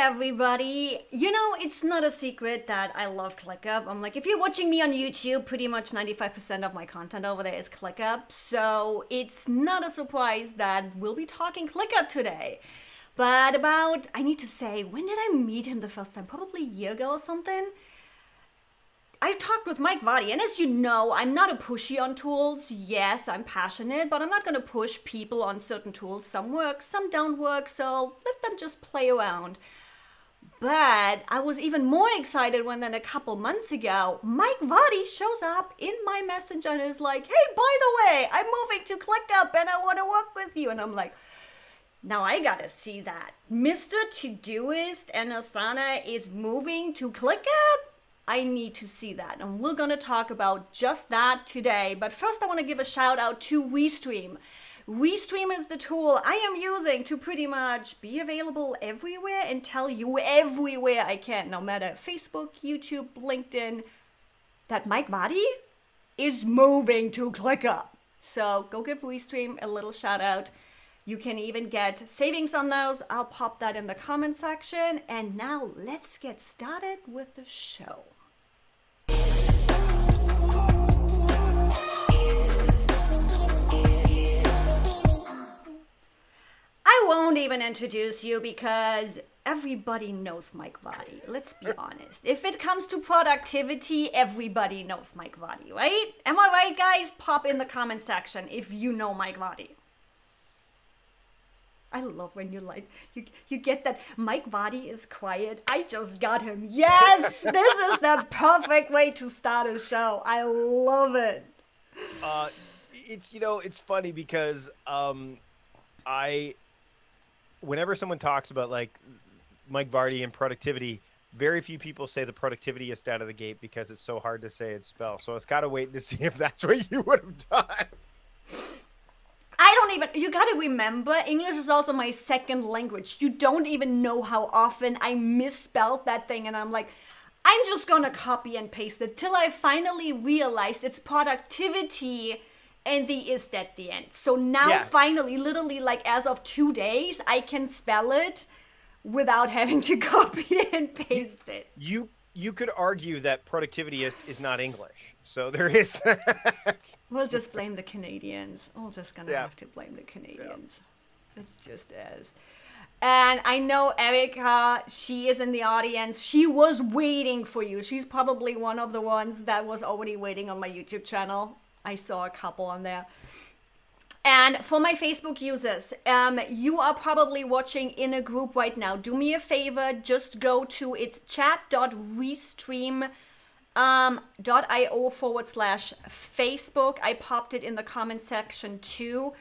everybody. You know, it's not a secret that I love ClickUp. I'm like, if you're watching me on YouTube, pretty much 95% of my content over there is ClickUp. So it's not a surprise that we'll be talking ClickUp today. But I need to say, when did I meet him the first time? Probably a year ago or something. I talked with Mike Vardy, and as you know, I'm not a pushy on tools. Yes, I'm passionate, but I'm not going to push people on certain tools. Some work, some don't work, so let them just play around. But I was even more excited when then a couple months ago, Mike Vardy shows up in my messenger and is like, hey, by the way, I'm moving to ClickUp and I want to work with you. And I'm like, now I gotta see that. Mr. Todoist and Asana is moving to ClickUp? I need to see that, and we're gonna talk about just that today. But first I wanna give a shout out to Restream. Restream is the tool I am using to pretty much be available everywhere and tell you everywhere I can, no matter Facebook, YouTube, LinkedIn, that Mike Vardy is moving to ClickUp. So go give Restream a little shout out. You can even get savings on those. I'll pop that in the comment section. And now let's get started with the show. I won't even introduce you because everybody knows Mike Vardy. Let's be honest. If it comes to productivity, everybody knows Mike Vardy, right? Am I right, guys? Pop in the comment section if you know Mike Vardy. I love when you you get that Mike Vardy is quiet. I just got him. Yes, this is the perfect way to start a show. I love it. It's funny because whenever someone talks about like Mike Vardy and productivity, very few people say the productivityist out of the gate because it's so hard to say and spell. So I was kind of waiting to see if that's what you would have done. You gotta remember, English is also my second language. You don't even know how often I misspelled that thing, and I'm like, I'm just gonna copy and paste it till I finally realized it's productivity and the ist at the end. So now finally, literally like as of 2 days, I can spell it without having to copy and paste it. You could argue that productivityist is not English. So there is that. We'll just blame the Canadians. We're just going to have to blame the Canadians. Yeah. It's just as. And I know Erica, she is in the audience. She was waiting for you. She's probably one of the ones that was already waiting on my YouTube channel. I saw a couple on there. And for my Facebook users, you are probably watching in a group right now. Do me a favor, just go to it's chat.restream.io/Facebook. I popped it in the comment section too.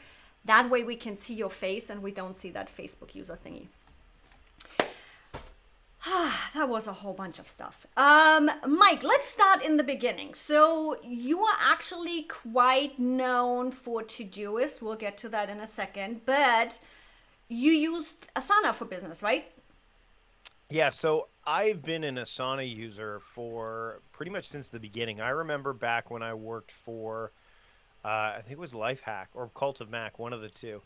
That way we can see your face and we don't see that Facebook user thingy. That was a whole bunch of stuff. Mike, let's start in the beginning. So you are actually quite known for Todoist. We'll get to that in a second, but you used Asana for business, right? Yeah, so I've been an Asana user for pretty much since the beginning. I remember back when I worked for, I think it was Lifehack or Cult of Mac, one of the two.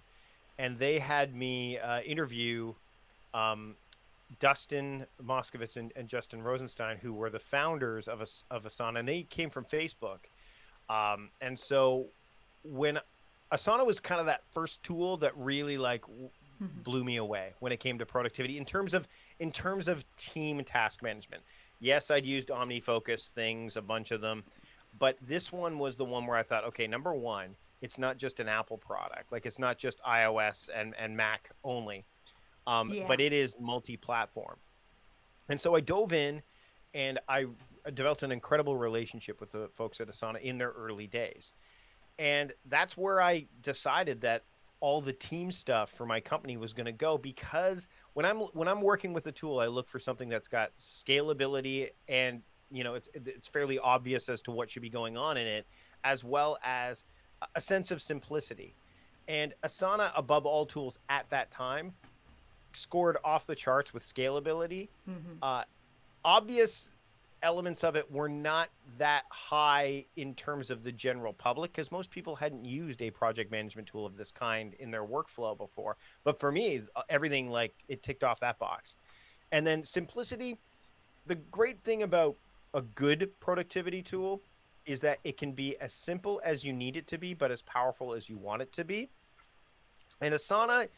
And they had me interview Dustin Moskovitz and Justin Rosenstein, who were the founders of Asana, and they came from Facebook. And so when Asana was kind of that first tool that really blew me away when it came to productivity in terms of team task management. Yes, I'd used OmniFocus things, a bunch of them, but this one was the one where I thought, okay, number one, it's not just an Apple product. Like it's not just iOS and Mac only. But it is multi-platform. And so I dove in and I developed an incredible relationship with the folks at Asana in their early days. And that's where I decided that all the team stuff for my company was going to go, because when I'm working with a tool, I look for something that's got scalability and, it's fairly obvious as to what should be going on in it, as well as a sense of simplicity. And Asana, above all tools at that time, scored off the charts with scalability. Obvious elements of it were not that high in terms of the general public because most people hadn't used a project management tool of this kind in their workflow before. But for me, everything it ticked off that box. And then simplicity, the great thing about a good productivity tool is that it can be as simple as you need it to be, but as powerful as you want it to be. And Asana,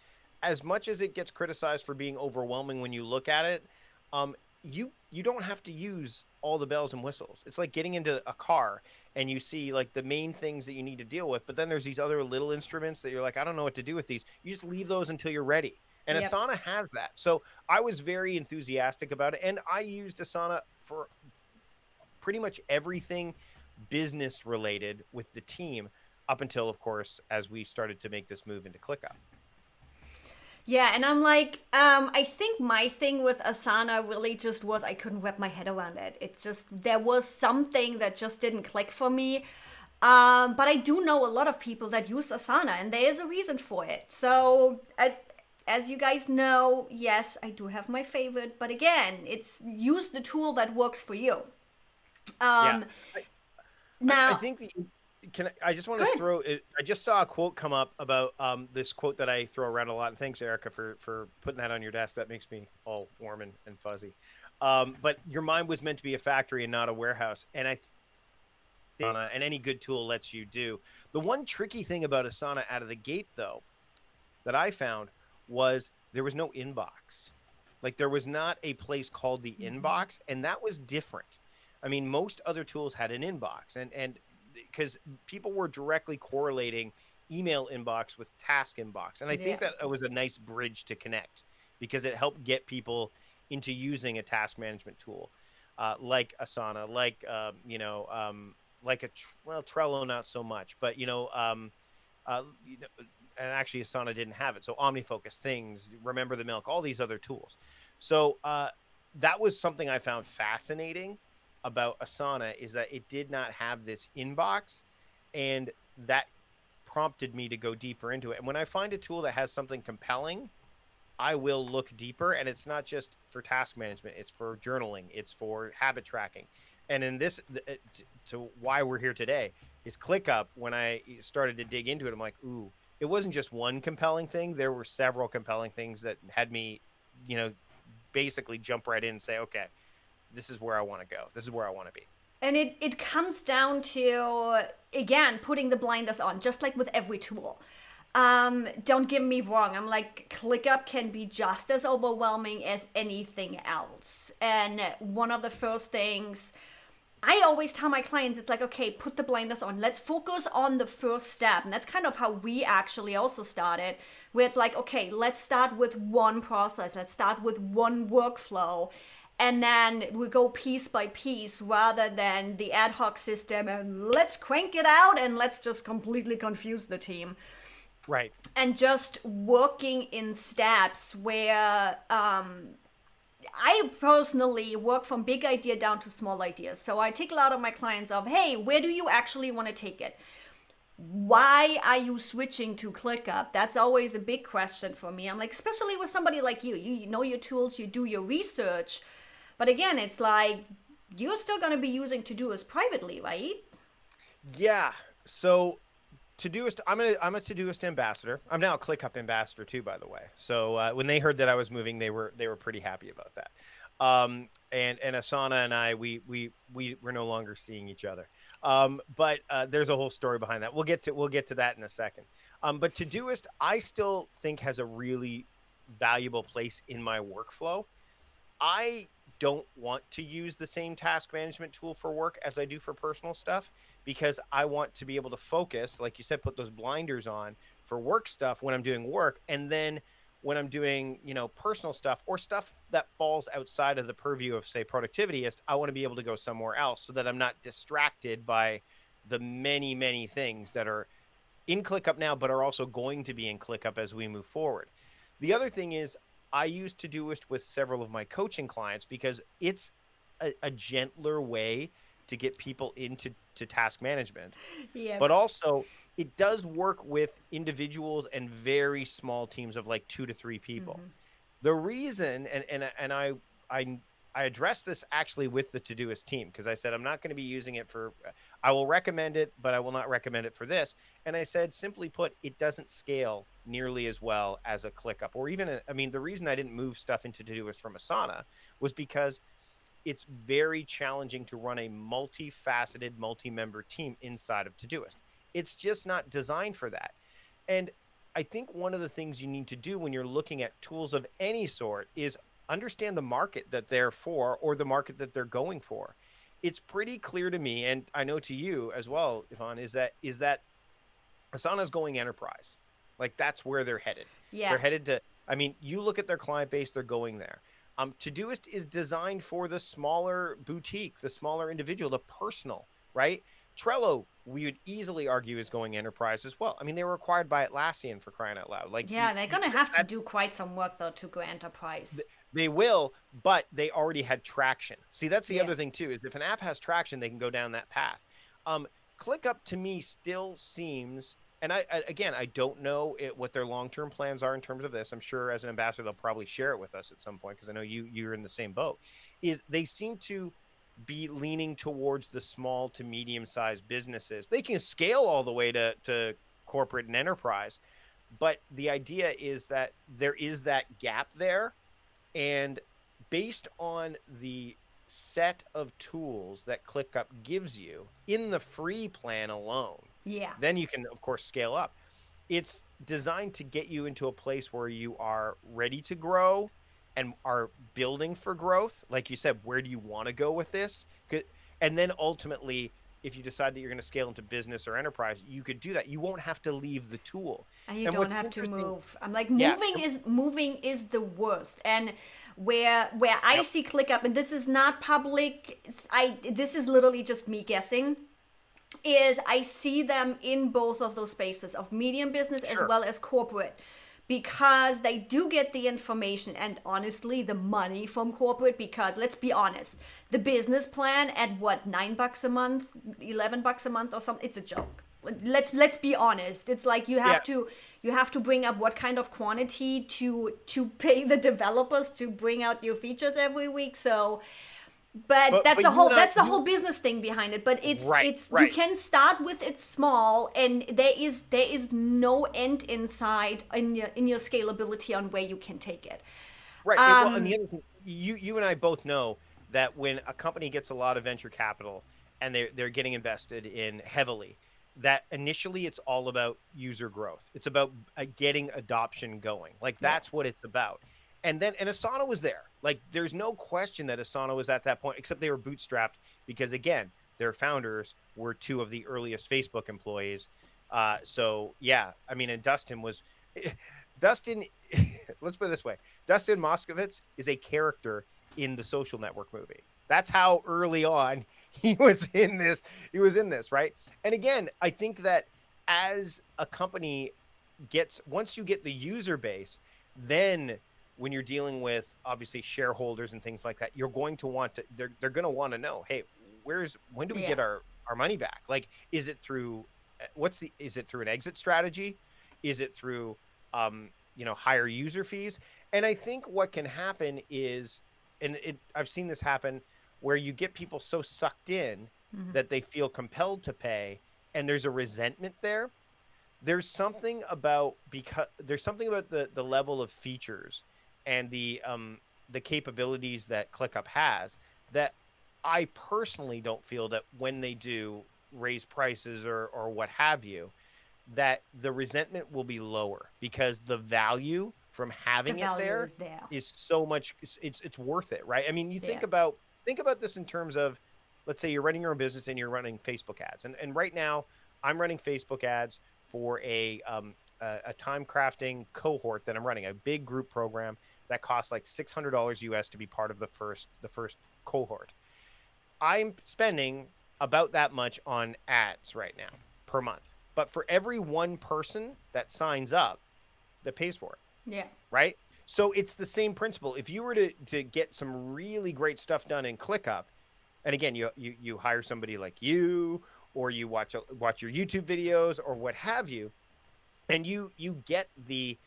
as much as it gets criticized for being overwhelming when you look at it, um, you don't have to use all the bells and whistles. It's like getting into a car and you see like the main things that you need to deal with, but then there's these other little instruments that you're like, I don't know what to do with these. You just leave those until you're ready. And Yep. Asana has that. So I was very enthusiastic about it. And I used Asana for pretty much everything business related with the team up until, of course, as we started to make this move into ClickUp. Yeah, and I'm like, I think my thing with Asana really just was I couldn't wrap my head around it. It's just, there was something that just didn't click for me. But I do know a lot of people that use Asana, and there is a reason for it. So, as you guys know, yes, I do have my favorite. But again, it's use the tool that works for you. Yeah. Now, I think I just want to throw it. I just saw a quote come up about this quote that I throw around a lot. And thanks, Erica, for putting that on your desk. That makes me all warm and fuzzy. But your mind was meant to be a factory and not a warehouse. And I think Asana and any good tool lets you do. The one tricky thing about Asana out of the gate, though, that I found was there was no inbox. Like there was not a place called the inbox, and that was different. I mean, most other tools had an inbox, and because people were directly correlating email inbox with task inbox, and I think that it was a nice bridge to connect because it helped get people into using a task management tool like Asana, like Trello, not so much, but and actually Asana didn't have it. So OmniFocus, Things, Remember the Milk, all these other tools. So that was something I found fascinating about Asana, is that it did not have this inbox, and that prompted me to go deeper into it. And when I find a tool that has something compelling, I will look deeper. And it's not just for task management, it's for journaling, it's for habit tracking. And in this, to why we're here today, is ClickUp. When I started to dig into it, I'm like, ooh, it wasn't just one compelling thing. There were several compelling things that had me, basically jump right in and say, okay, this is where I want to go. This is where I want to be. and it comes down to, again, putting the blinders on, just like with every tool. Don't get me wrong. I'm like, ClickUp can be just as overwhelming as anything else. And one of the first things I always tell my clients, it's like, okay, put the blinders on. Let's focus on the first step. And that's kind of how we actually also started, where it's like, okay, let's start with one process. Let's start with one workflow. And then we go piece by piece rather than the ad hoc system. And let's crank it out and let's just completely confuse the team. Right. And just working in steps where I personally work from big idea down to small ideas. So I take a lot of my clients of, hey, where do you actually want to take it? Why are you switching to ClickUp? That's always a big question for me. I'm like, especially with somebody like you. You know your tools, you do your research. But again, it's like, you're still going to be using Todoist privately, right? Yeah. So Todoist, I'm a Todoist ambassador. I'm now a ClickUp ambassador too, by the way. So when they heard that I was moving, they were pretty happy about that. And Asana and I, we're no longer seeing each other. But there's a whole story behind that. We'll get to that in a second. But Todoist, I still think has a really valuable place in my workflow. I don't want to use the same task management tool for work as I do for personal stuff, because I want to be able to focus, like you said, put those blinders on for work stuff when I'm doing work. And then when I'm doing, personal stuff or stuff that falls outside of the purview of, say, Productivityist, I want to be able to go somewhere else so that I'm not distracted by the many, many things that are in ClickUp now, but are also going to be in ClickUp as we move forward. The other thing is, I use Todoist with several of my coaching clients because it's a gentler way to get people into task management. Yeah. But also, it does work with individuals and very small teams of like 2 to 3 people. The reason, and I I addressed this actually with the Todoist team, because I said, I'm not going to be using it for, I will recommend it, but I will not recommend it for this. And I said, simply put, it doesn't scale nearly as well as a ClickUp, or even, I mean, the reason I didn't move stuff into Todoist from Asana was because it's very challenging to run a multifaceted, multi-member team inside of Todoist. It's just not designed for that. And I think one of the things you need to do when you're looking at tools of any sort is understand the market that they're for, or the market that they're going for. It's pretty clear to me, and I know to you as well, Yvonne, is that Asana's going enterprise. Like, that's where they're headed. Yeah. They're headed to, I mean, you look at their client base, they're going there. Todoist is designed for the smaller boutique, the smaller individual, the personal, right? Trello, we would easily argue, is going enterprise as well. I mean, they were acquired by Atlassian, for crying out loud. Like, yeah, they're gonna have to do quite some work though to go enterprise. They will, but they already had traction. See, that's the other thing too, is if an app has traction, they can go down that path. ClickUp to me still seems, and I don't know what their long-term plans are in terms of this. I'm sure as an ambassador, they'll probably share it with us at some point, because I know you're in the same boat. Is they seem to be leaning towards the small to medium-sized businesses. They can scale all the way to corporate and enterprise, but the idea is that there is that gap there. And based on the set of tools that ClickUp gives you in the free plan alone, then you can, of course, scale up. It's designed to get you into a place where you are ready to grow and are building for growth. Like you said, where do you want to go with this? And then ultimately, if you decide that you're going to scale into business or enterprise, you could do that. You won't have to leave the tool. And you don't have to move. I'm like, moving is the worst. And where I see ClickUp, and this is not public, this is literally just me guessing, is I see them in both of those spaces of medium business as well as corporate, because they do get the information and honestly the money from corporate. Because let's be honest, the business plan at what, $9 a month, $11 a month or something, it's a joke. Let's be honest. It's like you have to bring up what kind of quantity to pay the developers to bring out new features every week. So but that's the whole business thing behind it. But it's you can start with it small, and there is no end in sight in your scalability on where you can take it. Right. Well, and the other thing, you and I both know that when a company gets a lot of venture capital and they're getting invested in heavily, that initially it's all about user growth. It's about getting adoption going. Like, that's what it's about. And Asana was there. Like, there's no question that Asana was at that point, except they were bootstrapped because, again, their founders were two of the earliest Facebook employees. So yeah, I mean, and Dustin, let's put it this way. Dustin Moskovitz is a character in the Social Network movie. That's how early on he was in this, right? And again, I think that as a company once you get the user base, then when you're dealing with obviously shareholders and things like that, you're going to want to, they're going to want to know, hey, when do we get our money back? Like, is it through an exit strategy? Is it through, higher user fees? And I think what can happen is, I've seen this happen, where you get people so sucked in that they feel compelled to pay, and there's a resentment there. There's something about the level of features and the capabilities that ClickUp has that I personally don't feel that when they do raise prices or what have you, that the resentment will be lower, because the value from having it there is so much, it's worth it, right? I mean, you think about this in terms of, let's say you're running your own business and you're running Facebook ads. And right now I'm running Facebook ads for a time crafting cohort that I'm running, a big group program that costs like $600 US to be part of the first cohort. I'm spending about that much on ads right now per month. But for every one person that signs up, that pays for it. Yeah. Right? So it's the same principle. If you were to get some really great stuff done in ClickUp, and again, you hire somebody like you, or you watch your YouTube videos or what have you, and you get the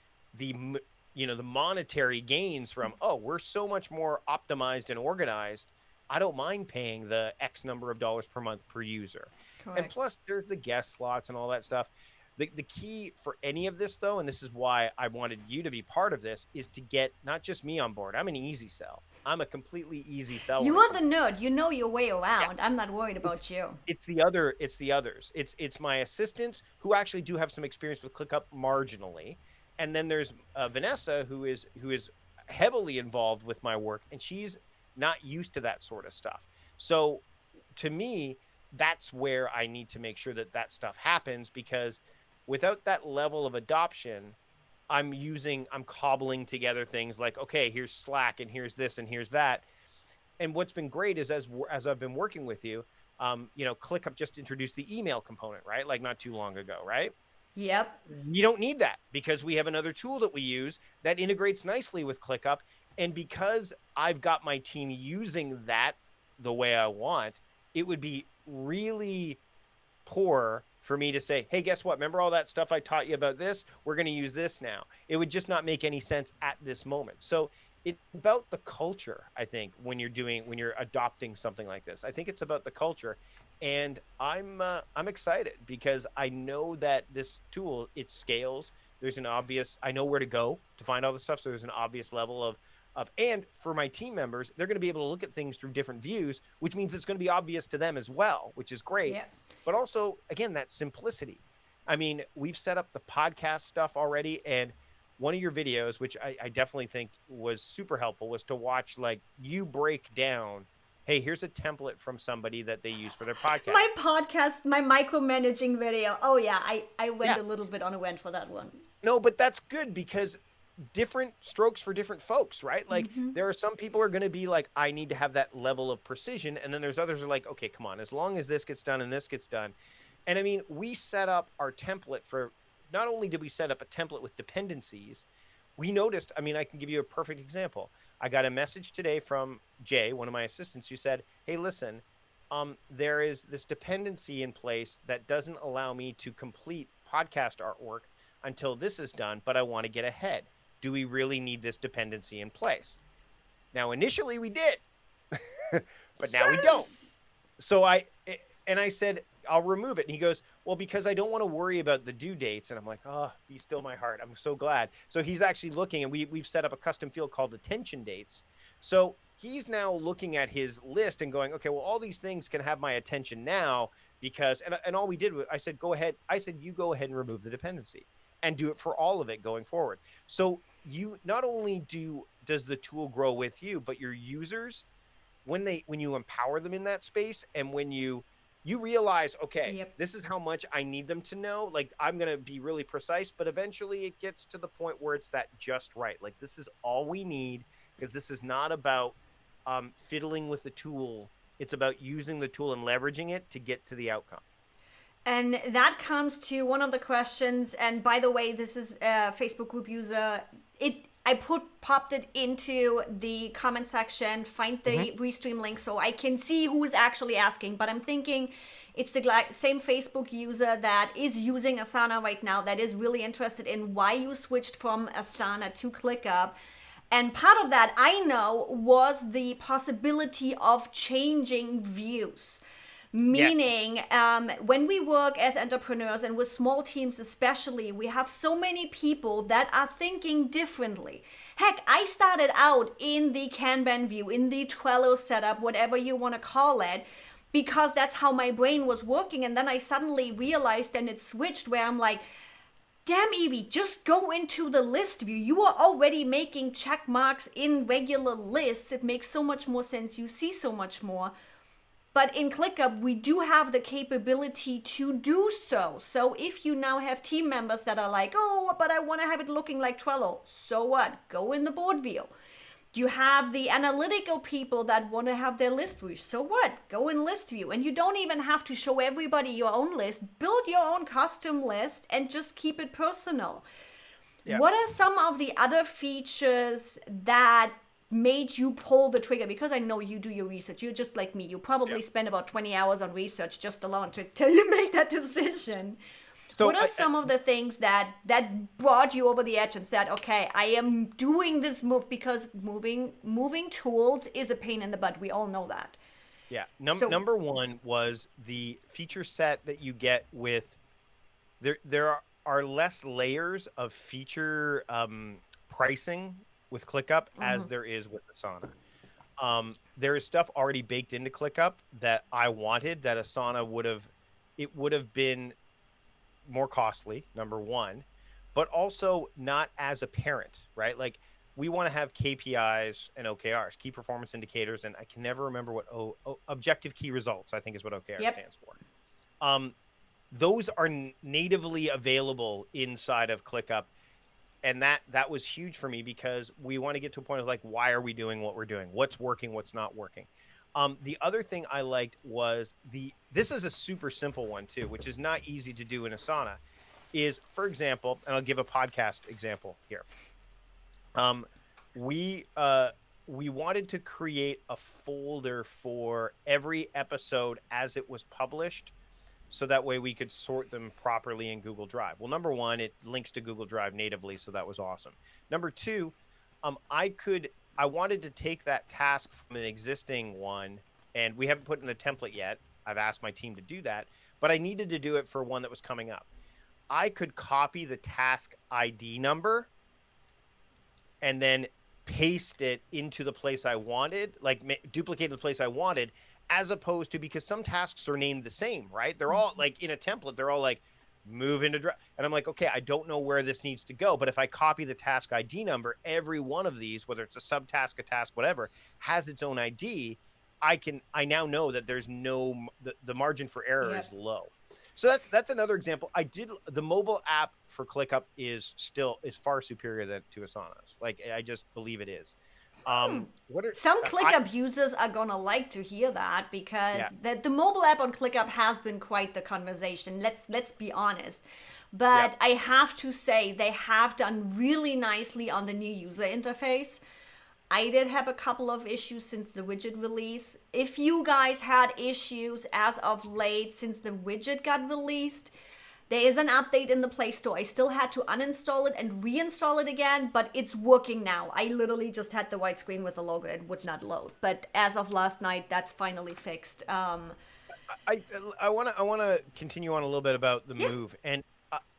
the monetary gains from, oh, we're so much more optimized and organized. I don't mind paying the X number of dollars per month per user. Correct. And plus there's the guest slots and all that stuff. The key for any of this though, and this is why I wanted you to be part of this, is to get not just me on board. I'm an easy sell. I'm a completely easy sell. You are the nerd. You know your way around. Yeah. I'm not worried about you. It's the others. It's my assistants who actually do have some experience with ClickUp marginally. And then there's Vanessa, who is heavily involved with my work, and she's not used to that sort of stuff. So to me, that's where I need to make sure that stuff happens, because without that level of adoption, I'm cobbling together things like, okay, here's Slack and here's this and here's that. And what's been great is as I've been working with you, ClickUp just introduced the email component, right? Like not too long ago, right? Yep. You don't need that because we have another tool that we use that integrates nicely with ClickUp. And because I've got my team using that the way I want, it would be really poor for me to say, hey, guess what? Remember all that stuff I taught you about this? We're going to use this now. It would just not make any sense at this moment. So it's about the culture, I think, when you're adopting something like this. I think it's about the culture. And I'm excited because I know that this tool, it scales. I know where to go to find all this stuff. So there's an obvious level of, and for my team members, they're going to be able to look at things through different views, which means it's going to be obvious to them as well, which is great. Yeah. But also, again, that simplicity. I mean, we've set up the podcast stuff already, and one of your videos, which I definitely think was super helpful, was to watch like you break down, hey, here's a template from somebody that they use for their podcast. My micromanaging video. Oh yeah, I went a little bit on a rant for that one. No, but that's good because different strokes for different folks, right? Like there are some people are going to be like, I need to have that level of precision. And then there's others who are like, okay, come on, as long as this gets done and this gets done. And I mean, we set up our template for, not only did we set up a template with dependencies, we noticed, I mean, I can give you a perfect example. I got a message today from Jay, one of my assistants, who said, hey, listen, there is this dependency in place that doesn't allow me to complete podcast artwork until this is done, but I want to get ahead. Do we really need this dependency in place? Now, initially we did, but now we don't. So I said, I'll remove it. And he goes, well, because I don't want to worry about the due dates. And I'm like, oh, be still my heart. I'm so glad. So he's actually looking, and we've set up a custom field called attention dates. So he's now looking at his list and going, okay, well, all these things can have my attention now because, and all we did was, I said, you go ahead and remove the dependency and do it for all of it going forward. So you not only does the tool grow with you, but your users, when you empower them in that space, and when you realize, okay, this is how much I need them to know. Like, I'm going to be really precise, but eventually it gets to the point where it's that just right. Like, this is all we need, because this is not about fiddling with the tool. It's about using the tool and leveraging it to get to the outcome. And that comes to one of the questions. And by the way, this is a Facebook group user. I popped it into the comment section, find the Restream link so I can see who's actually asking. But I'm thinking it's the same Facebook user that is using Asana right now, that is really interested in why you switched from Asana to ClickUp. And part of that, I know, was the possibility of changing views. Meaning, when we work as entrepreneurs and with small teams especially, we have so many people that are thinking differently. Heck, I started out in the Kanban view, in the Trello setup, whatever you want to call it, because that's how my brain was working. And then I suddenly realized, and it switched, where I'm like, damn, Evie, just go into the list view. You are already making check marks in regular lists. It makes so much more sense. You see so much more. But in ClickUp, we do have the capability to do so. So if you now have team members that are like, oh, but I want to have it looking like Trello, so what? Go in the board view. You have the analytical people that want to have their list view. So what? Go in list view. And you don't even have to show everybody your own list. Build your own custom list and just keep it personal. Yeah. What are some of the other features that made you pull the trigger? Because I know you do your research. You're just like me. You probably spend about 20 hours on research just alone till you make that decision. what are some of the things that brought you over the edge and said, okay, I am doing this move, because moving tools is a pain in the butt. We all know that. Yeah. Number one was the feature set that you get with there are less layers of feature pricing with ClickUp as there is with Asana. There is stuff already baked into ClickUp that I wanted that Asana would have been more costly, number one, but also not as apparent, right? Like, we want to have KPIs and OKRs, key performance indicators, and I can never remember what objective key results, I think, is what OKR stands for. Those are natively available inside of ClickUp, and that was huge for me, because we want to get to a point of like, why are we doing what we're doing? What's working? What's not working? The other thing I liked was this is a super simple one too, which is not easy to do in Asana, is, for example, and I'll give a podcast example here. We wanted to create a folder for every episode as it was published, so that way we could sort them properly in Google Drive. Well, number one, it links to Google Drive natively, so that was awesome. Number two, I wanted to take that task from an existing one, and we haven't put in the template yet. I've asked my team to do that, but I needed to do it for one that was coming up. I could copy the task ID number and then paste it into the place I wanted, like duplicate the place I wanted, as opposed to, because some tasks are named the same, right? They're all like in a template, they're all like move into drive. And I'm like, okay, I don't know where this needs to go. But if I copy the task ID number, every one of these, whether it's a subtask, a task, whatever, has its own ID. I now know that there's the margin for error is low. So that's another example. The mobile app for ClickUp is far superior to Asana's. Like, I just believe it is. Some ClickUp users are gonna like to hear that, because the mobile app on ClickUp has been quite the conversation. Let's be honest. But I have to say, they have done really nicely on the new user interface. I did have a couple of issues since the widget release. If you guys had issues as of late since the widget got released, there is an update in the Play Store. I still had to uninstall it and reinstall it again, but it's working now. I literally just had the white screen with the logo. It would not load. But as of last night, that's finally fixed. I want to continue on a little bit about the move. And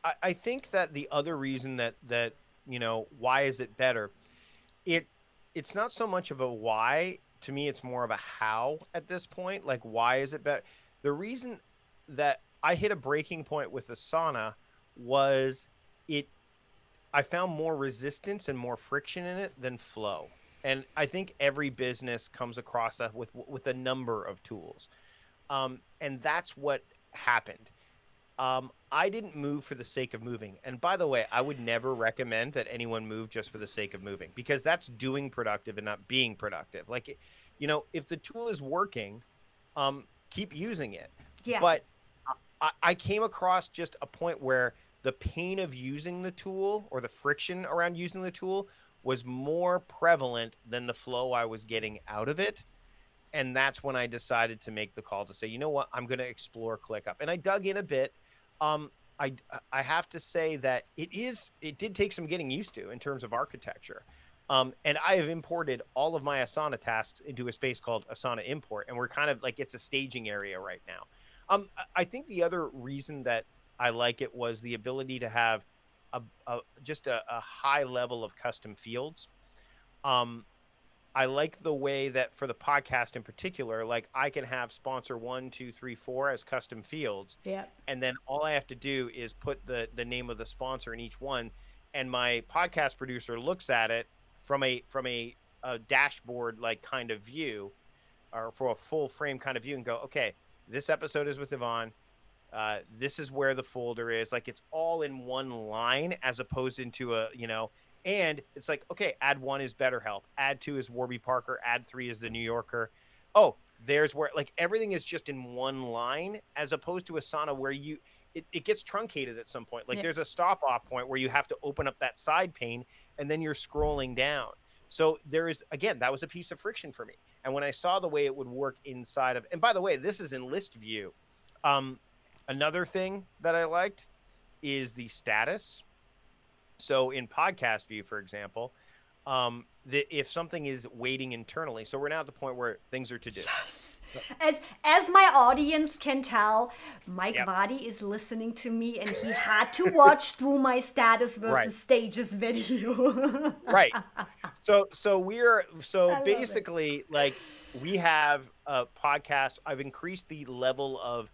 I think that the other reason that why is it better? It's not so much of a why. To me, it's more of a how at this point. Like, why is it better? The reason that I hit a breaking point with Asana was I found more resistance and more friction in it than flow. And I think every business comes across that with a number of tools. And that's what happened. I didn't move for the sake of moving. And by the way, I would never recommend that anyone move just for the sake of moving, because that's doing productive and not being productive. Like, if the tool is working, keep using it. Yeah. But I came across just a point where the pain of using the tool, or the friction around using the tool, was more prevalent than the flow I was getting out of it. And that's when I decided to make the call to say, you know what, I'm going to explore ClickUp. And I dug in a bit. I have to say that it did take some getting used to in terms of architecture. And I have imported all of my Asana tasks into a space called Asana Import. And we're kind of like, it's a staging area right now. I think the other reason that I like it was the ability to have just a high level of custom fields. I like the way that for the podcast in particular, like, I can have sponsor 1, 2, 3, 4 as custom fields. Yeah. And then all I have to do is put the name of the sponsor in each one. And my podcast producer looks at it from a dashboard, like, kind of view, or for a full frame kind of view, and go, okay, this episode is with Yvonne. This is where the folder is. Like, it's all in one line, as opposed into and it's like, okay, add 1 is BetterHelp, add 2 is Warby Parker, add 3 is the New Yorker. Oh, there's where, like, everything is just in one line, as opposed to Asana where it gets truncated at some point. Like, there's a stop off point where you have to open up that side pane, and then you're scrolling down. So there is, again, that was a piece of friction for me. And when I saw the way it would work inside of, and by the way, this is in list view. Another thing that I liked is the status. So in podcast view, for example, if something is waiting internally, so we're now at the point where things are to do. As my audience can tell, Mike Yep. Vardy is listening to me, and he had to watch through my status versus Right. stages video. Right. So love it. basically, like, we have a podcast. I've increased the level of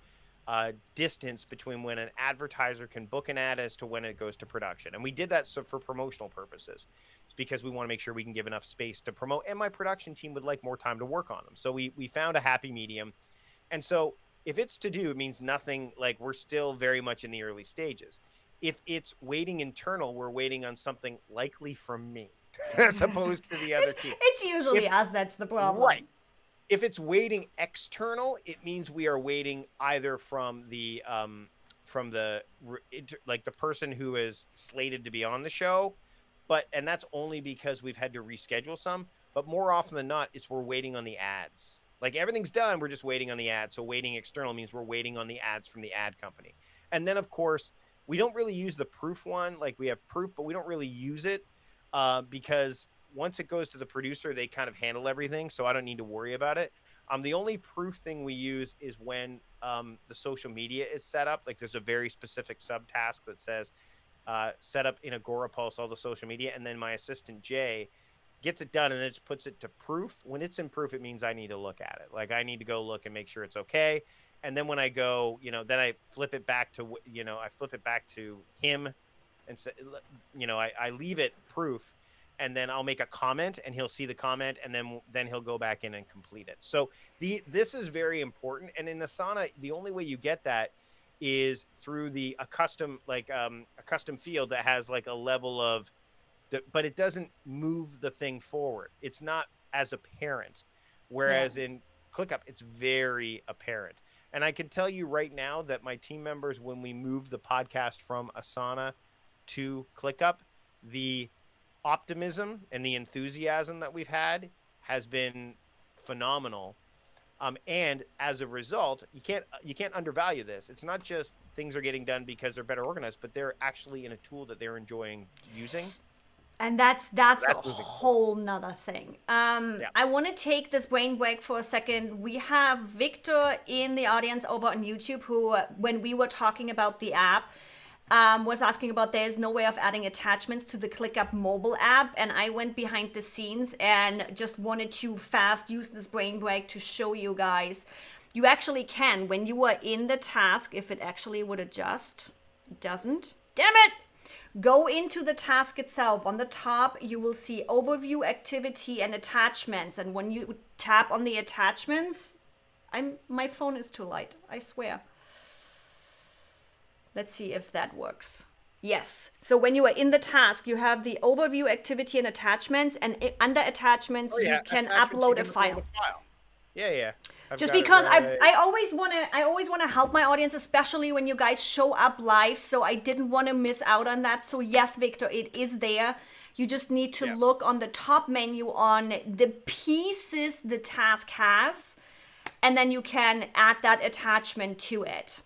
distance between when an advertiser can book an ad as to when it goes to production. And we did that for promotional purposes. It's because we want to make sure we can give enough space to promote. And my production team would like more time to work on them. So we found a happy medium. And so if it's to do, it means nothing. Like, we're still very much in the early stages. If it's waiting internal, we're waiting on something likely from me as opposed to the other team. It's usually us that's the problem. Right. If it's waiting external, it means we are waiting either from the like the person who is slated to be on the show, and that's only because we've had to reschedule some. But more often than not, we're waiting on the ads. Like, everything's done, we're just waiting on the ads. So waiting external means we're waiting on the ads from the ad company. And then, of course, we don't really use the proof one. Like, we have proof, but we don't really use it because once it goes to the producer, they kind of handle everything. So I don't need to worry about it. The only proof thing we use is when the social media is set up. Like, there's a very specific subtask that says set up in Agorapulse all the social media. And then my assistant, Jay, gets it done and then just puts it to proof. When it's in proof, it means I need to look at it. Like, I need to go look and make sure it's okay. And then when I go, then I flip it back to, him and say, I leave it proof. And then I'll make a comment and he'll see the comment and then he'll go back in and complete it. So this is very important. And in Asana, the only way you get that is through a custom field that has like a level of, but it doesn't move the thing forward. It's not as apparent. Whereas in ClickUp, it's very apparent. And I can tell you right now that my team members, when we moved the podcast from Asana to ClickUp, the optimism and the enthusiasm that we've had has been phenomenal. And as a result, you can't undervalue this. It's not just things are getting done because they're better organized, but they're actually in a tool that they're enjoying using. And that's a whole nother thing. I want to take this brain break for a second. We have Victor in the audience over on YouTube who, when we were talking about the app, was asking about there's no way of adding attachments to the ClickUp mobile app. And I went behind the scenes and just wanted to fast use this brain break to show you guys. You actually can, when you are in the task, if it actually would adjust, it doesn't. Damn it! Go into the task itself. On the top, you will see overview, activity, and attachments. And when you tap on the attachments, my phone is too light, I swear. Let's see if that works. Yes. So when you are in the task, you have the overview, activity, and attachments. And under attachments, you can upload a file. Yeah. Just because I always want to help my audience, especially when you guys show up live. So I didn't want to miss out on that. So yes, Victor, it is there. You just need to look on the top menu on the pieces the task has, and then you can add that attachment to it.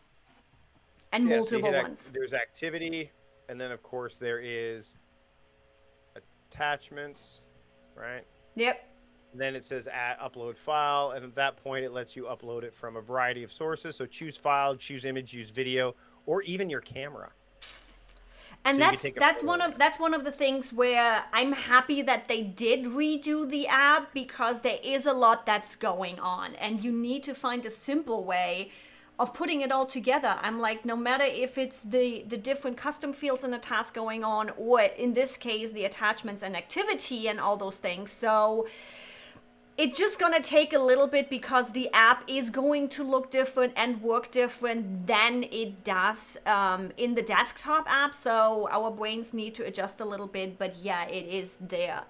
And multiple ones. There's activity, and then of course there is attachments, right? Yep. Then it says add upload file, and at that point it lets you upload it from a variety of sources. So choose file, choose image, use video, or even your camera. And so that's one of the things where I'm happy that they did redo the app, because there is a lot that's going on, and you need to find a simple way of putting it all together. I'm like, no matter if it's the different custom fields in a task going on, or in this case, the attachments and activity and all those things. So it's just gonna take a little bit, because the app is going to look different and work different than it does in the desktop app. So our brains need to adjust a little bit, but yeah, it is there.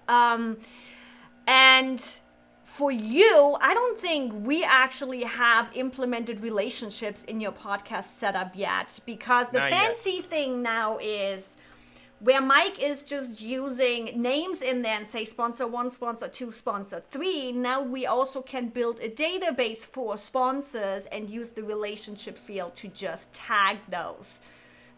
And for you, I don't think we actually have implemented relationships in your podcast setup yet, because the fancy thing now is where Mike is just using names in there and say sponsor 1, sponsor 2, sponsor 3. Now we also can build a database for sponsors and use the relationship field to just tag those.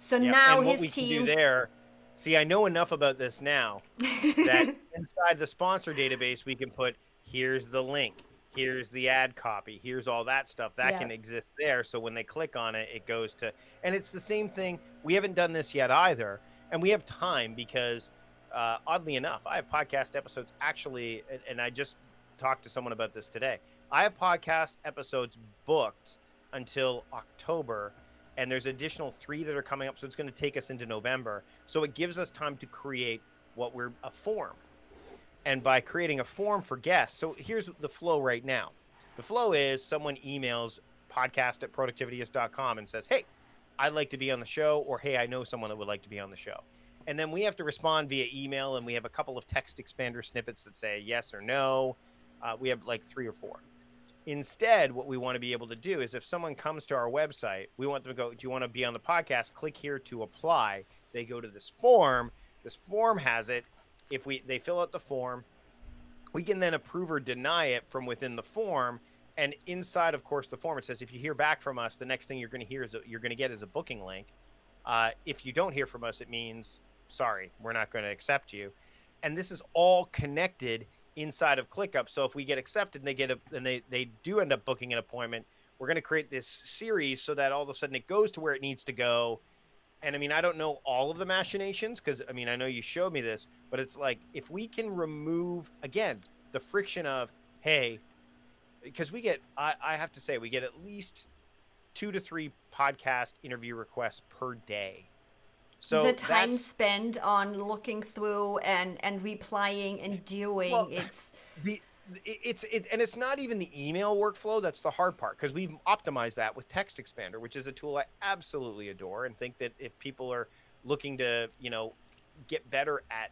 So Yep. now And what his we can do team. there, see, I know enough about this now that inside the sponsor database, we can put, here's the link, here's the ad copy, here's all that stuff that Yeah. can exist there. So when they click on it, it goes to, and it's the same thing. We haven't done this yet either. And we have time because oddly enough, I have podcast episodes actually, and I just talked to someone about this today. I have podcast episodes booked until October, and there's additional 3 that are coming up. So it's going to take us into November. So it gives us time to create a form. And by creating a form for guests, so here's the flow right now. The flow is someone emails podcast@productivityist.com and says, hey, I'd like to be on the show, or hey, I know someone that would like to be on the show. And then we have to respond via email, and we have a couple of text expander snippets that say yes or no. We have like 3 or 4. Instead, what we want to be able to do is if someone comes to our website, we want them to go, do you want to be on the podcast? Click here to apply. They go to this form. This form has it. If they fill out the form, we can then approve or deny it from within the form. And inside, of course, the form, it says, if you hear back from us, the next thing you're going to get is a booking link. If you don't hear from us, it means, sorry, we're not going to accept you. And this is all connected inside of ClickUp. So if we get accepted and they do end up booking an appointment, we're going to create this series so that all of a sudden it goes to where it needs to go. And I mean, I don't know all of the machinations because I mean, I know you showed me this, but it's like, if we can remove, again, the friction of, hey, because I have to say, we get at least 2 to 3 podcast interview requests per day. So the time spent on looking through and replying and doing, well, it's and it's not even the email workflow that's the hard part, because we've optimized that with Text Expander, which is a tool I absolutely adore, and think that if people are looking to get better at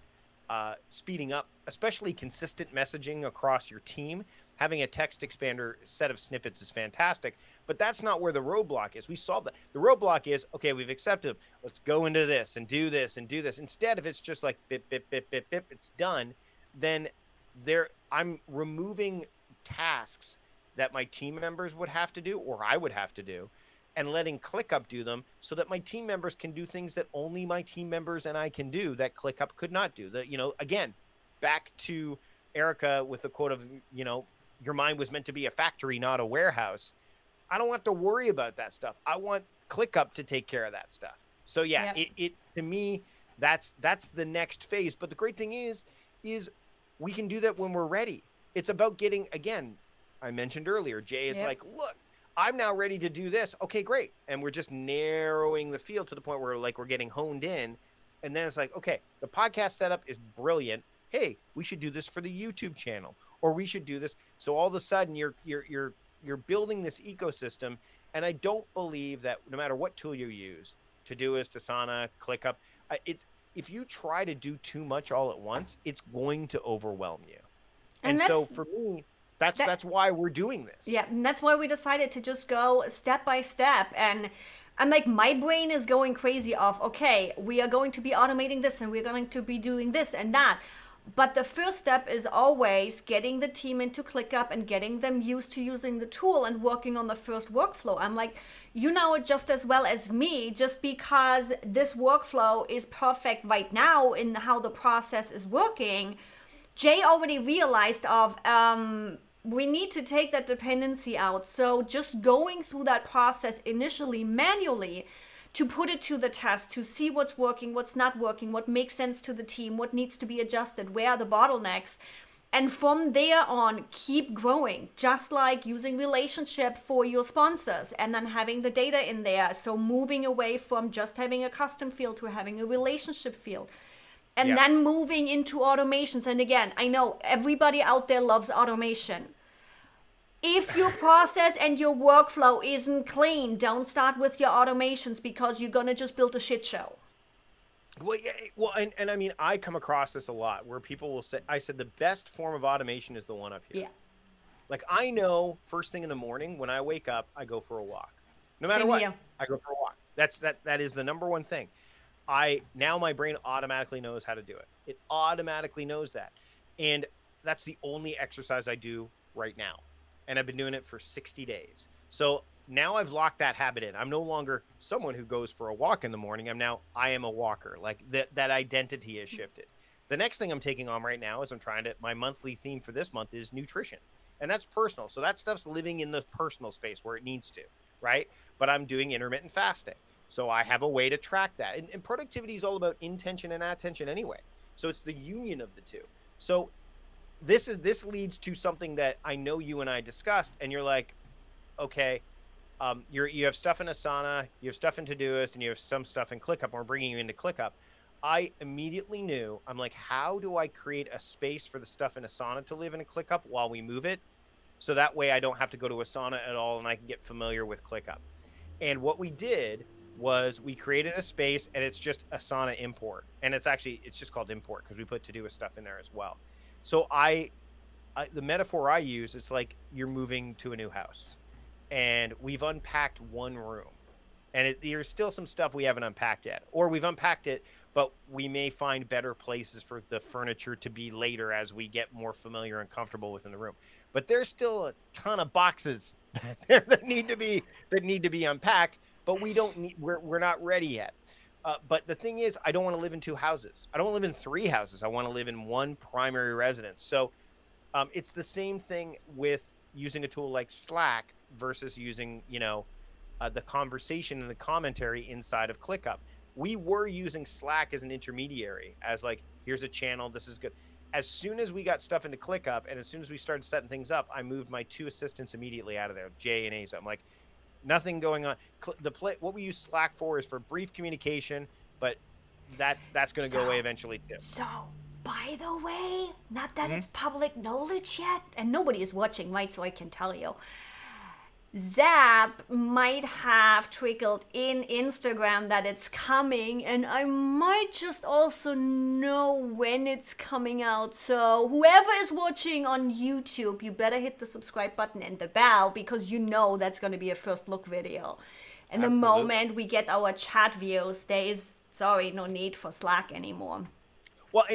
speeding up, especially consistent messaging across your team, having a Text Expander set of snippets is fantastic. But that's not where the roadblock is. We solved that. The roadblock is, okay, we've accepted them. Let's go into this and do this and do this. Instead, if it's just like bip, bip, bip, bip, bip, it's done, then I'm removing tasks that my team members would have to do, or I would have to do, and letting ClickUp do them so that my team members can do things that only my team members and I can do that ClickUp could not do. Again, back to Erica with the quote of, your mind was meant to be a factory, not a warehouse. I don't have to worry about that stuff. I want ClickUp to take care of that stuff. So yeah, Yep. it to me, that's the next phase. But the great thing is we can do that when we're ready. It's about getting, again, I mentioned earlier, Jay is Yep. like, look, I'm now ready to do this. Okay, great. And we're just narrowing the field to the point where we're getting honed in. And then it's like, okay, the podcast setup is brilliant. Hey, we should do this for the YouTube channel, or we should do this. So all of a sudden you're building this ecosystem. And I don't believe that no matter what tool you use, Todoist, Asana, ClickUp, if you try to do too much all at once, it's going to overwhelm you. And so for me, that's why we're doing this. Yeah, and that's why we decided to just go step by step. And like, my brain is going crazy of, okay, we are going to be automating this and we're going to be doing this and that. But the first step is always getting the team into ClickUp and getting them used to using the tool and working on the first workflow. I'm like, you know it just as well as me, just because this workflow is perfect right now in how the process is working. Jay already realized we need to take that dependency out. So just going through that process initially manually to put it to the test, to see what's working, what's not working, what makes sense to the team, what needs to be adjusted, where are the bottlenecks. And from there on, keep growing, just like using relationship for your sponsors and then having the data in there. So moving away from just having a custom field to having a relationship field. And then moving into automations. And again, I know everybody out there loves automation. If your process and your workflow isn't clean, don't start with your automations, because you're going to just build a shit show. Well, yeah, and I mean, I come across this a lot where people will say, I said, the best form of automation is the one up here. Yeah. Like, I know first thing in the morning when I wake up, I go for a walk. No matter Same what, here. I go for a walk. That is the number one thing. Now my brain automatically knows how to do it. It automatically knows that. And that's the only exercise I do right now. And I've been doing it for 60 days. So now I've locked that habit in. I'm no longer someone who goes for a walk in the morning. I am a walker. Like that identity has shifted. The next thing I'm taking on right now is my monthly theme for this month is nutrition. And that's personal. So that stuff's living in the personal space where it needs to, right? But I'm doing intermittent fasting. So I have a way to track that. And productivity is all about intention and attention anyway. So it's the union of the two. So this leads to something that I know you and I discussed, and you're like, okay, you have stuff in Asana, you have stuff in Todoist, and you have some stuff in ClickUp, and we're bringing you into ClickUp. I immediately knew, I'm like, how do I create a space for the stuff in Asana to live in a ClickUp while we move it? So that way I don't have to go to Asana at all, and I can get familiar with ClickUp. And what we did was we created a space, and it's just Asana import. And it's just called import because we put Todoist stuff in there as well. So the metaphor I use, it's like you're moving to a new house, and we've unpacked one room, and there's still some stuff we haven't unpacked yet, or we've unpacked it, but we may find better places for the furniture to be later as we get more familiar and comfortable within the room. But there's still a ton of boxes back there that need to be unpacked, but we're not ready yet. But the thing is, I don't want to live in two houses. I don't want to live in three houses. I want to live in one primary residence. So it's the same thing with using a tool like Slack versus using, the conversation and the commentary inside of ClickUp. We were using Slack as an intermediary, as like, here's a channel, this is good. As soon as we got stuff into ClickUp, and as soon as we started setting things up, I moved my two assistants immediately out of there, Jay and Aza. I'm like, nothing going on. What we use Slack for is for brief communication, but that's going to go away eventually too. So, by the way, not that it's public knowledge yet, and nobody is watching, right? So I can tell you. Zap might have trickled in Instagram that it's coming, and I might just also know when it's coming out. So whoever is watching on YouTube, you better hit the subscribe button and the bell, because that's going to be a first look video. And the moment we get our chat views, there is, no need for Slack anymore. Well,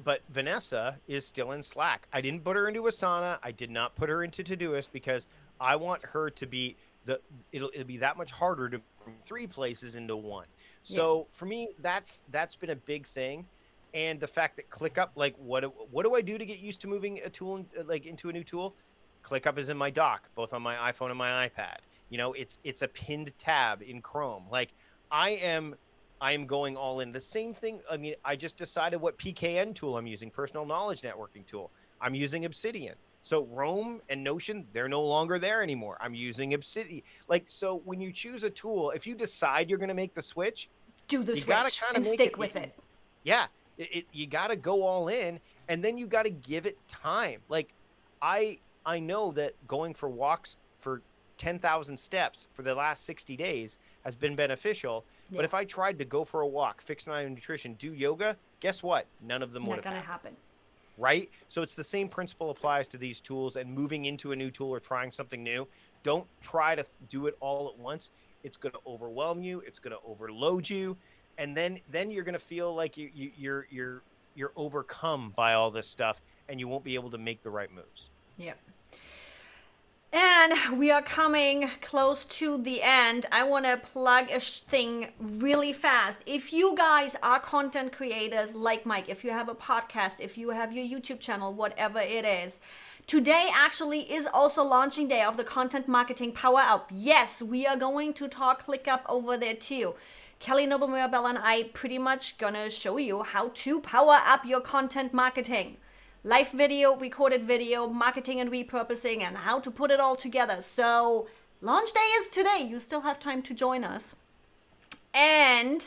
but Vanessa is still in Slack. I didn't put her into Asana. I did not put her into Todoist because I want her to be it'll be that much harder to bring three places into one. So for me, that's been a big thing. And the fact that ClickUp, like, what do I do to get used to moving a tool into a new tool? ClickUp is in my dock, both on my iPhone and my iPad. It's a pinned tab in Chrome. Like, I am going all in. The same thing. I mean, I just decided what PKN tool I'm using, personal knowledge networking tool. I'm using Obsidian. So Roam and Notion, they're no longer there anymore. I'm using Obsidian. Like, so when you choose a tool, if you decide you're going to make the switch, do the switch and stick with it. Yeah. You got to go all in, and then you got to give it time. Like, I know that going for walks for 10,000 steps for the last 60 days has been beneficial. Yeah. But if I tried to go for a walk, fix my nutrition, do yoga, guess what? None of them would have happened. Happen. Right? So it's the same principle applies to these tools, and moving into a new tool or trying something new. Don't try to do it all at once. It's going to overwhelm you. It's going to overload you. And then you're going to feel like you're overcome by all this stuff, and you won't be able to make the right moves. Yep. And we are coming close to the end. I want to plug a thing really fast. If you guys are content creators like Mike, if you have a podcast, if you have your YouTube channel, whatever it is, today actually is also launching day of the Content Marketing Power Up. Yes, we are going to talk ClickUp over there too. Kelly Noble Mirabella and I pretty much gonna show you how to power up your content marketing. Live video, recorded video, marketing and repurposing, and how to put it all together. So launch day is today. You still have time to join us. And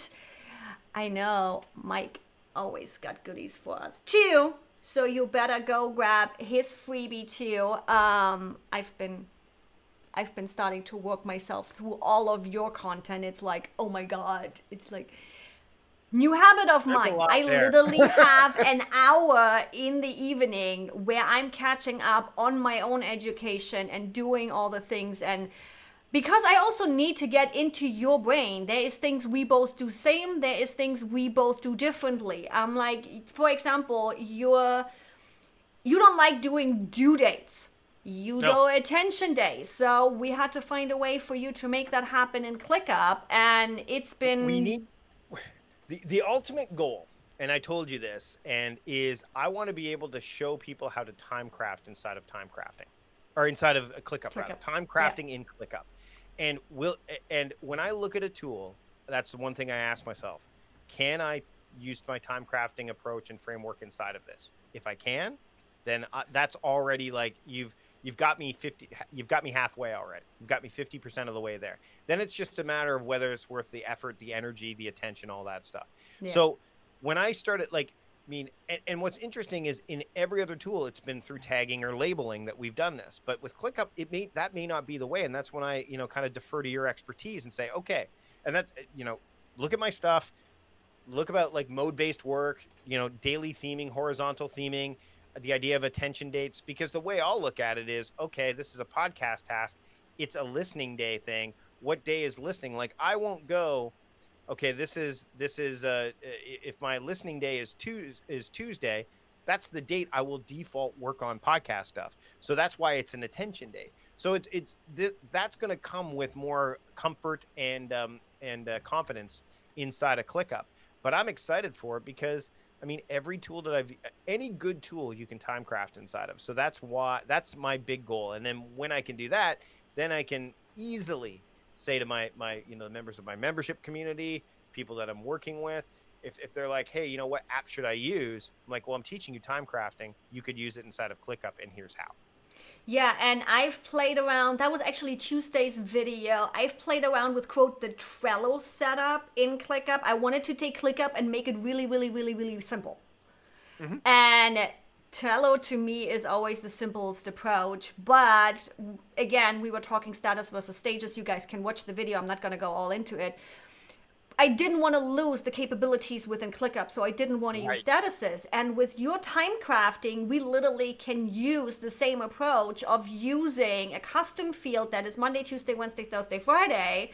I know Mike always got goodies for us too. So you better go grab his freebie too. I've been starting to work myself through all of your content. It's like, oh my God. It's like new habit of mine. I literally have an hour in the evening where I'm catching up on my own education and doing all the things. And because I also need to get into your brain, there is things we both do same. There is things we both do differently. I'm like, for example, you don't like doing due dates. your attention day. So we had to find a way for you to make that happen in ClickUp, and it's been... We need the ultimate goal, and I told you this, and is I want to be able to show people how to time craft inside of time crafting, or inside of ClickUp. Rather. Time crafting in ClickUp. And when I look at a tool, that's the one thing I ask myself: can I use my time crafting approach and framework inside of this? If I can, then that's already like you've got me halfway already. You've got me 50% of the way there. Then it's just a matter of whether it's worth the effort, the energy, the attention, all that stuff. Yeah. So when I started, and what's interesting is in every other tool, it's been through tagging or labeling that we've done this. But with ClickUp, that may not be the way. And that's when I, kind of defer to your expertise and say, okay, and that's, look at my stuff, look about like mode-based work, daily theming, horizontal theming, the idea of attention dates, because the way I'll look at it is, okay, this is a podcast task. It's a listening day thing. What day is listening? Like I won't go, okay, this is if my listening day is Tuesday, that's the date I will default work on podcast stuff. So that's why it's an attention day. So that's going to come with more comfort and confidence inside of ClickUp. But I'm excited for it because every tool any good tool you can time craft inside of. So that's my big goal. And then when I can do that, then I can easily say to my the members of my membership community, people that I'm working with, if they're like, hey, what app should I use? I'm like, well, I'm teaching you time crafting. You could use it inside of ClickUp, and here's how. Yeah, and I've played around, that was actually Tuesday's video. I've played around with, quote, the Trello setup in ClickUp. I wanted to take ClickUp and make it really, really, really, really simple. Mm-hmm. And Trello to me is always the simplest approach. But again, we were talking status versus stages. You guys can watch the video. I'm not going to go all into it. I didn't want to lose the capabilities within ClickUp, so I didn't want to use statuses. And with your time crafting, we literally can use the same approach of using a custom field that is Monday, Tuesday, Wednesday, Thursday, Friday,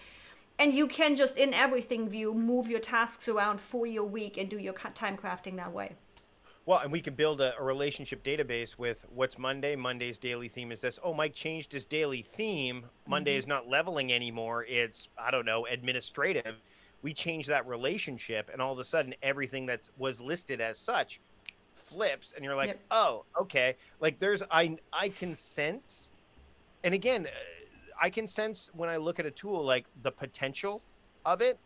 and you can just in everything view move your tasks around for your week and do your time crafting that way. Well, and we can build a relationship database with what's Monday. Monday's daily theme is this. Oh, Mike changed his daily theme. Monday is not leveling anymore. It's, I don't know, administrative. We change that relationship, and all of a sudden, everything that was listed as such flips, and you're like, oh, okay. Like I can sense, and again, I can sense when I look at a tool, like the potential of it,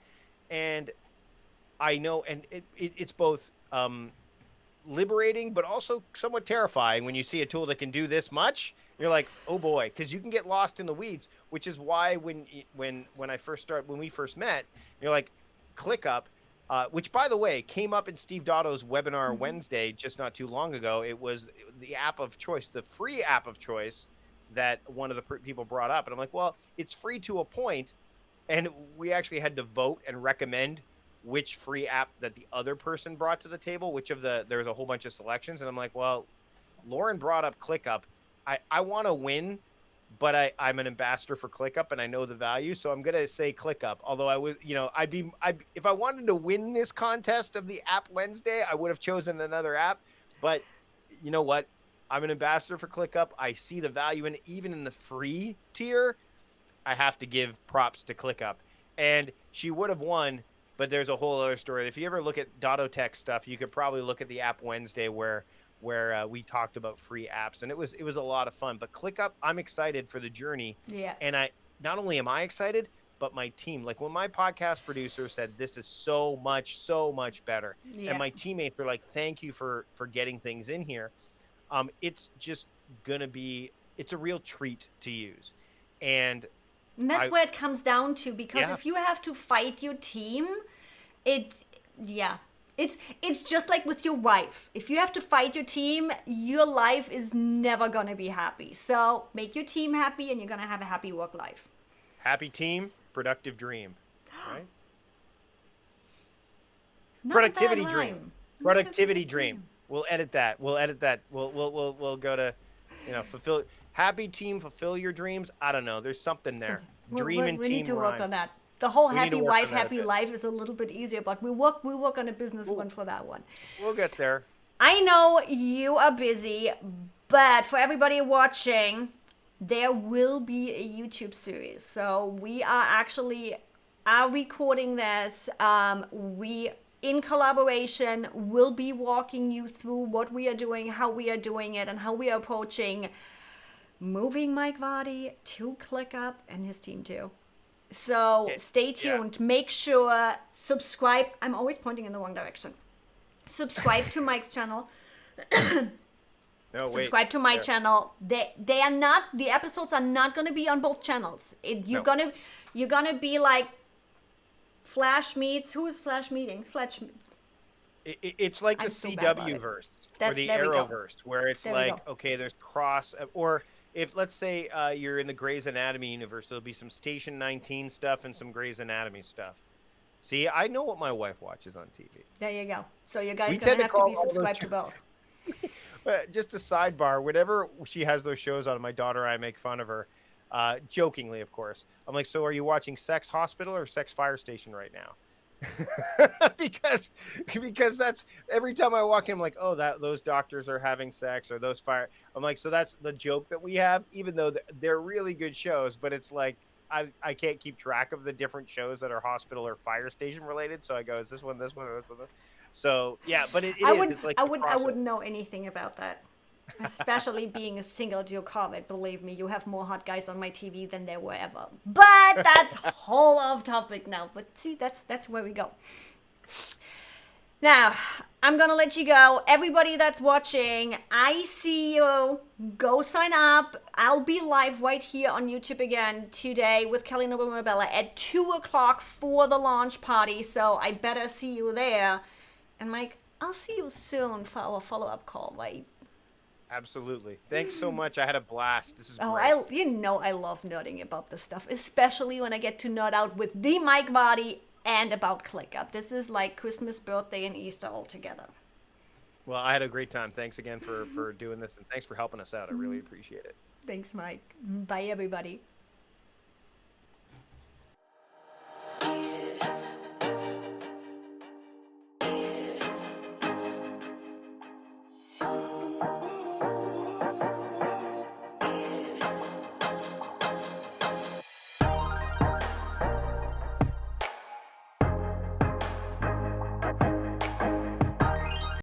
and I know, and it's both liberating, but also somewhat terrifying when you see a tool that can do this much. You're like, oh boy, because you can get lost in the weeds, which is why when we first met, you're like, ClickUp, which by the way came up in Steve Dotto's webinar Wednesday just not too long ago. It was the app of choice, the free app of choice that one of the people brought up, and I'm like, well, it's free to a point, and we actually had to vote and recommend which free app that the other person brought to the table. There was a whole bunch of selections, and I'm like, well, Lauren brought up ClickUp. I want to win, but I'm an ambassador for ClickUp and I know the value. So I'm going to say ClickUp. Although I would, if I wanted to win this contest of the App Wednesday, I would have chosen another app. But you know what? I'm an ambassador for ClickUp. I see the value in it. Even in the free tier, I have to give props to ClickUp. And she would have won, but there's a whole other story. If you ever look at Dotto Tech stuff, you could probably look at the App Wednesday where we talked about free apps, and it was a lot of fun. But ClickUp, I'm excited for the journey. Yeah. And not only am I excited, but my team, like when my podcast producer said, this is so much better. Yeah. And my teammates were like, thank you for getting things in here. It's just going to be, it's a real treat to use. And that's where it comes down to, because if you have to fight your team, it's just like with your wife. If you have to fight your team, your life is never going to be happy. So make your team happy and you're going to have a happy work life. Happy team, productive dream, right? Productivity dream. Productivity dream. We'll edit that. We'll go to, fulfill. Happy team, fulfill your dreams. I don't know. There's something there. Dream and team. We need to work on that. The whole happy wife, happy life is a little bit easier, but we work on a business one for that one. We'll get there. I know you are busy, But for everybody watching, there will be a YouTube series. So we are recording this. We, in collaboration, will be walking you through what we are doing, how we are doing it, and how we are approaching moving Mike Vardy to ClickUp and his team too. So stay tuned. Make sure, subscribe. I'm always pointing in the wrong direction. Subscribe to Mike's channel. Subscribe to my channel. They are not, the episodes are not going to be on both channels. You're gonna be like Flash meets, who is Flash meeting? It's like the CW verse or the Arrowverse, where it's like, okay, there's cross, or if, let's say, you're in the Grey's Anatomy universe, there'll be some Station 19 stuff and some Grey's Anatomy stuff. See, I know what my wife watches on TV. There you go. So you guys gonna have to be subscribed to both. Just a sidebar, whenever she has those shows on, my daughter and I make fun of her, jokingly, of course. I'm like, so are you watching Sex Hospital or Sex Fire Station right now? because that's, every time I walk in, I'm like, oh, those doctors are having sex, or those fire. I'm like, so that's the joke that we have, even though they're really good shows, but it's like, I can't keep track of the different shows that are hospital or fire station related. So I go, is this one, this one, or this one? So yeah, but it's like I wouldn't know anything about that. Especially being a single dual COVID, believe me, you have more hot guys on my TV than there were ever. But that's whole off topic now. But see, that's where we go. Now, I'm gonna let you go. Everybody that's watching, I see you. Go sign up. I'll be live right here on YouTube again today with Kelly Noble Mabella at 2 o'clock for the launch party. So I better see you there. And Mike, I'll see you soon for our follow-up call, right? Absolutely. Thanks so much. I had a blast. This is great. I love nerding about this stuff, especially when I get to nerd out with the Mike Vardy and about ClickUp. This is like Christmas, birthday, and Easter all together. Well, I had a great time. Thanks again for doing this, and thanks for helping us out. I really appreciate it. Thanks, Mike. Bye, everybody.